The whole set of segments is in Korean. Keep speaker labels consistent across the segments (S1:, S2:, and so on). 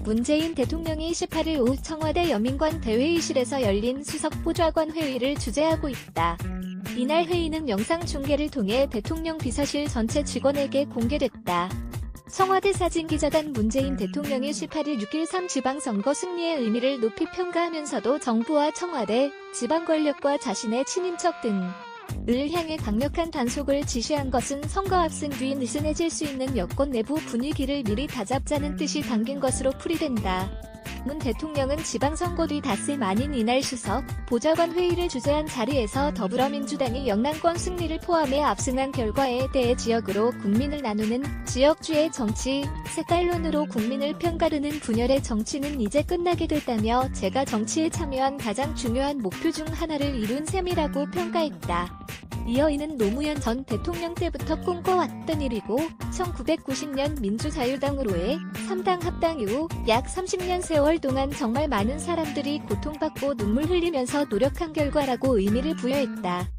S1: 문재인 대통령이 18일 오후 청와대 여민관 대회의실에서 열린 수석보좌관 회의를 주재하고 있다. 이날 회의는 영상 중계를 통해 대통령 비서실 전체 직원에게 공개됐다. 청와대 사진기자단 문재인 대통령이 18일 6.13 지방선거 승리의 의미를 높이 평가하면서도 정부와 청와대, 지방권력과 자신의 친인척 등을 향해 강력한 단속을 지시한 것은 선거 앞승 뒤 느슨해질 수 있는 여권 내부 분위기를 미리 다잡자는 뜻이 담긴 것으로 풀이된다. 문 대통령은 지방선거 뒤 닷새 만인 이날 수석 보좌관 회의를 주재한 자리에서 더불어민주당이 영남권 승리를 포함해 압승한 결과에 대해 지역으로 국민을 나누는 지역주의 정치, 색깔론으로 국민을 편가르는 분열의 정치는 이제 끝나게 됐다며 제가 정치에 참여한 가장 중요한 목표 중 하나를 이룬 셈이라고 평가했다. 이어 이는 노무현 전 대통령 때부터 꿈꿔왔던 일이고 1990년 민주자유당으로의 3당 합당 이후 약 30년 세월 동안 정말 많은 사람들이 고통받고 눈물 흘리면서 노력한 결과라고 의미를 부여했다.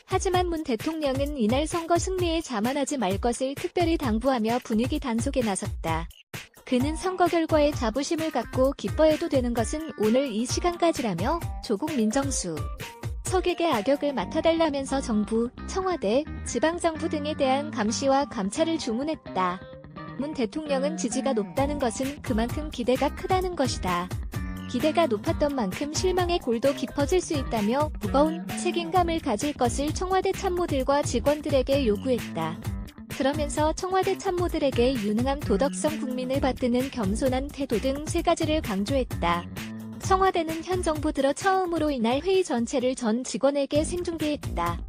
S1: 하지만 문 대통령은 이날 선거 승리에 자만하지 말 것을 특별히 당부하며 분위기 단속에 나섰다. 그는 선거 결과에 자부심을 갖고 기뻐해도 되는 것은 오늘 이 시간까지라며 조국 민정수 석에게 악역을 맡아달라면서 정부, 청와대, 지방정부 등에 대한 감시와 감찰을 주문했다. 문 대통령은 지지가 높다는 것은 그만큼 기대가 크다는 것이다. 기대가 높았던 만큼 실망의 골도 깊어질 수 있다며 무거운 책임감을 가질 것을 청와대 참모들과 직원들에게 요구했다. 그러면서 청와대 참모들에게 유능함, 도덕성, 국민을 받드는 겸손한 태도 등 세 가지를 강조했다. 청와대는 현 정부 들어 처음으로 이날 회의 전체를 전 직원에게 생중계했다.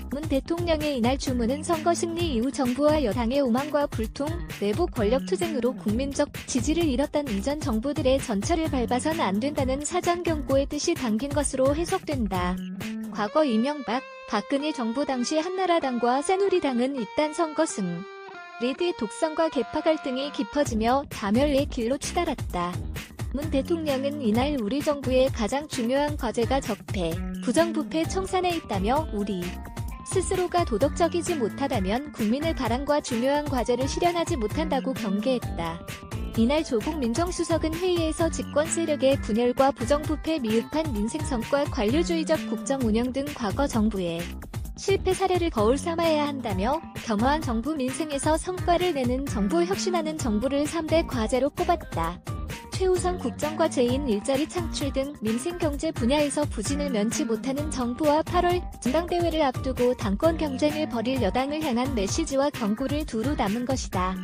S1: 문 대통령의 이날 주문은 선거 승리 이후 정부와 여당의 오만과 불통, 내부 권력 투쟁으로 국민적 지지를 잃었던 이전 정부들의 전철을 밟아선 안 된다는 사전 경고의 뜻이 담긴 것으로 해석된다. 과거 이명박, 박근혜 정부 당시 한나라당과 새누리당은 이딴 선거 승리 독선과 계파 갈등이 깊어지며 다멸의 길로 치달았다. 문 대통령은 이날 우리 정부의 가장 중요한 과제가 적폐, 부정부패 청산에 있다며 우리 스스로가 도덕적이지 못하다면 국민의 바람과 중요한 과제를 실현하지 못한다고 경계했다. 이날 조국 민정수석은 회의에서 집권 세력의 분열과 부정부패 미흡한 민생성과 관료주의적 국정 운영 등 과거 정부의 실패 사례를 거울 삼아야 한다며 겸허한 정부 민생에서 성과를 내는 정부 혁신하는 정부를 3대 과제로 꼽았다. 최우선 국정과 재인 일자리 창출 등 민생 경제 분야에서 부진을 면치 못하는 정부와 8월 전당대회를 앞두고 당권 경쟁을 벌일 여당을 향한 메시지와 경고를 두루 담은 것이다.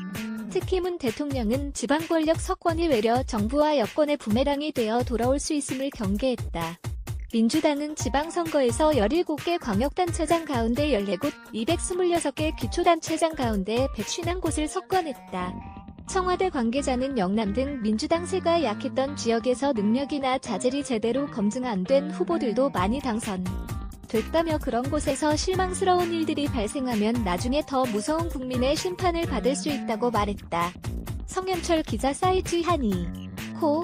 S1: 특히 문 대통령은 지방권력 석권이 외려 정부와 여권의 부메랑이 되어 돌아올 수 있음을 경계했다. 민주당은 지방선거에서 17개 광역단체장 가운데 14곳, 226개 기초단체장 가운데 150곳을 석권했다. 청와대 관계자는 영남 등 민주당 세가 약했던 지역에서 능력이나 자질이 제대로 검증 안 된 후보들도 많이 당선됐다며 그런 곳에서 실망스러운 일들이 발생하면 나중에 더 무서운 국민의 심판을 받을 수 있다고 말했다. 성현철 기자 사이트 한이 호